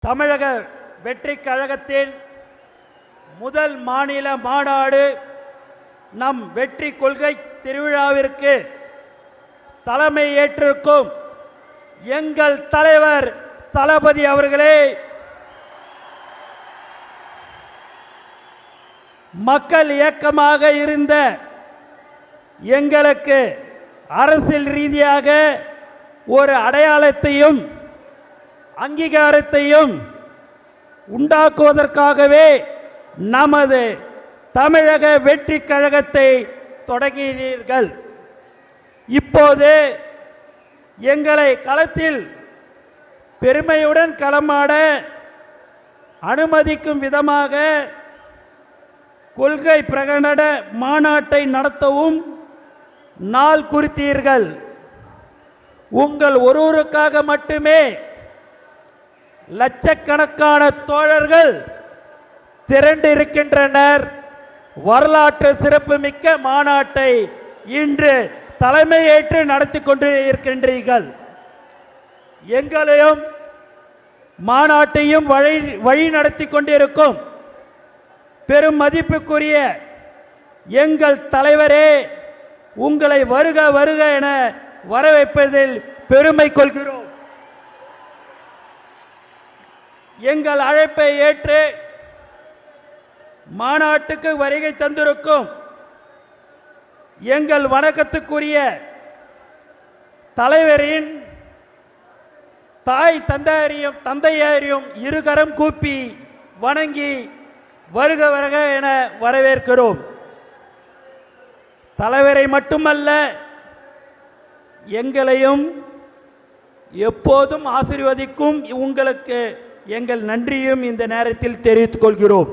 தமிழக வெற்றி கழகத்தின் முதல் மாநில மாநாடு நம் வெற்றி கொள்கை திருவிழாவிற்கு தலைமை ஏற்றிருக்கும் எங்கள் தலைவர் தளபதி அவர்களே, மக்கள் இயக்கமாக இருந்த எங்களுக்கு அரசியல் ரீதியாக ஒரு அடையாளத்தையும் அங்கீகாரத்தையும் உண்டாக்குவதற்காகவே நமது தமிழக வெற்றி கழகத்தை தொடங்கினீர்கள். இப்போது எங்களை களத்தில் பெருமையுடன் களமாட அனுமதிக்கும் விதமாக கொள்கை பிரகடன மாநாட்டை நடத்தவும் நாள் குறித்தீர்கள். உங்கள் ஒருவருக்காக மட்டுமே லட்சக்கணக்கான தோழர்கள் திரண்டு இருக்கின்றனர். வரலாற்று சிறப்புமிக்க மாநாட்டை இன்று தலைமையேற்று நடத்தி கொண்டு இருக்கின்றீர்கள். எங்களையும் மாநாட்டையும் வழி நடத்தி கொண்டிருக்கும் பெரும் மதிப்புக்குரிய எங்கள் தலைவரே, உங்களை வருக வருக என வரவேற்பதில் பெருமை கொள்கிறோம். எங்கள் அழைப்பை ஏற்று மாநாட்டுக்கு வருகை தந்திருக்கும் எங்கள் வணக்கத்துக்குரிய தலைவரின் தாய் தந்தையாரையும் இருகரம் கூப்பி வணங்கி வருக வருக என வரவேற்கிறோம். தலைவரை மட்டுமல்ல, எங்களையும் எப்போதும் ஆசீர்வதிக்கும் உங்களுக்கு எங்கள் நன்றியும் இந்த நேரத்தில் தெரிவித்துக் கொள்கிறோம்.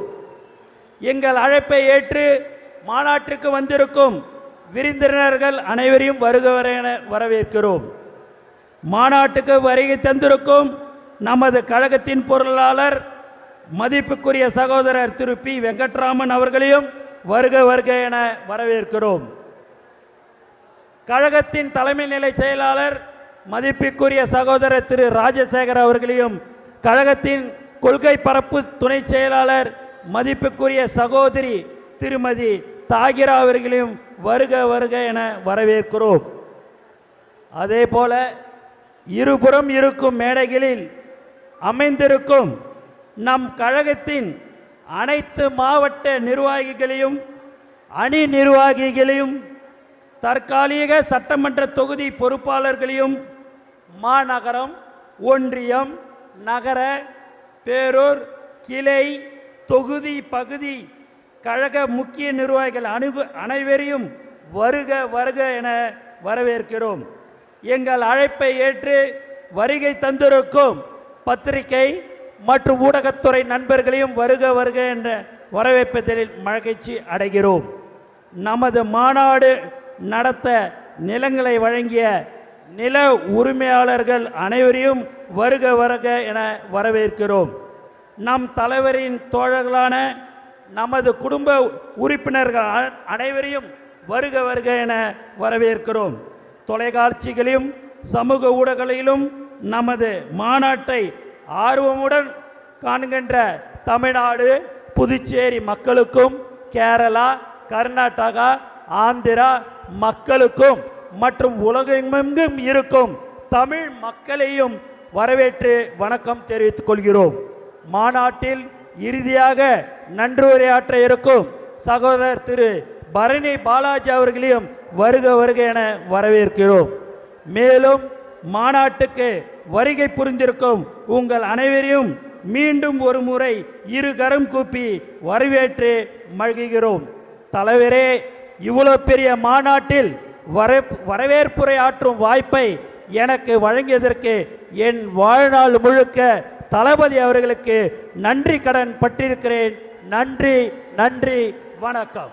எங்கள் அழைப்பை ஏற்று மாநாட்டிற்கு வந்திருக்கும் விருந்தினர்கள் அனைவரையும் வருக வர என வரவேற்கிறோம். மாநாட்டுக்கு வருகை தந்திருக்கும் நமது கழகத்தின் பொருளாளர் மதிப்புக்குரிய சகோதரர் திரு பி வெங்கட்ராமன் அவர்களையும் வருக வருக என வரவேற்கிறோம். கழகத்தின் தலைமை நிலை செயலாளர் மதிப்புக்குரிய சகோதரர் திரு ராஜசேகர் அவர்களையும் கழகத்தின் கொள்கை பரப்பு துணை செயலாளர் மதிப்புக்குரிய சகோதரி திருமதி தாகிரா அவர்களையும் வருக வருக என வரவேற்கிறோம். அதே போல இருபுறம் இருக்கும் மேடைகளில் அமைந்திருக்கும் நம் கழகத்தின் அனைத்து மாவட்ட நிர்வாகிகளையும் அணி நிர்வாகிகளையும் தற்காலிக சட்டமன்ற தொகுதி பொறுப்பாளர்களையும் மாநகரம், ஒன்றியம், நகர, பேரூர், கிளை, தொகுதி, பகுதி கழக முக்கிய நிர்வாகிகள் அனைவரையும் வருக வருக என வரவேற்கிறோம். எங்கள் அழைப்பை ஏற்று வருகை தந்திருக்கும் பத்திரிகை மற்றும் ஊடகத்துறை நண்பர்களையும் வருக வருக என்ற வரவேற்பதில் மகிழ்ச்சி அடைகிறோம். நமது மாநாடு நடத்த நிலங்களை வழங்கிய நில உரிமையாளர்கள் அனைவரையும் வருக வருக என வரவேற்கிறோம். நம் தலைவரின் தோழர்களான நமது குடும்ப உறுப்பினர்கள் அனைவரையும் வருக வருக என வரவேற்கிறோம். தொலைக்காட்சிகளிலும் சமூக ஊடகங்களிலும் நமது மாநாட்டை ஆர்வமுடன் காண்கின்ற தமிழ்நாடு, புதுச்சேரி மக்களுக்கும், கேரளா, கர்நாடகா, ஆந்திரா மக்களுக்கும் மற்றும் உலகெங்கும் இருக்கும் தமிழ் மக்களையும் வரவேற்று வணக்கம் தெரிவித்துக் கொள்கிறோம். மாநாட்டில் இறுதியாக நன்றியுரையாற்ற இருக்கும் சகோதரர் திரு பரணி பாலாஜி அவர்களையும் வருக வருக என வரவேற்கிறோம். மேலும் மாநாட்டுக்கு வருகை புரிந்திருக்கும் உங்கள் அனைவரையும் மீண்டும் ஒரு முறை இருகரம் கூப்பி வரவேற்று மகிழ்கிறோம். தலைவரே, இவ்வளவு பெரிய மாநாட்டில் வரவேற்புரை ஆற்றும் வாய்ப்பை எனக்கு வழங்கியதற்கு என் வாழ்நாள் முழுக்க தளபதி அவர்களுக்கு நன்றி கடன் பட்டிருக்கிறேன். நன்றி, நன்றி, வணக்கம்.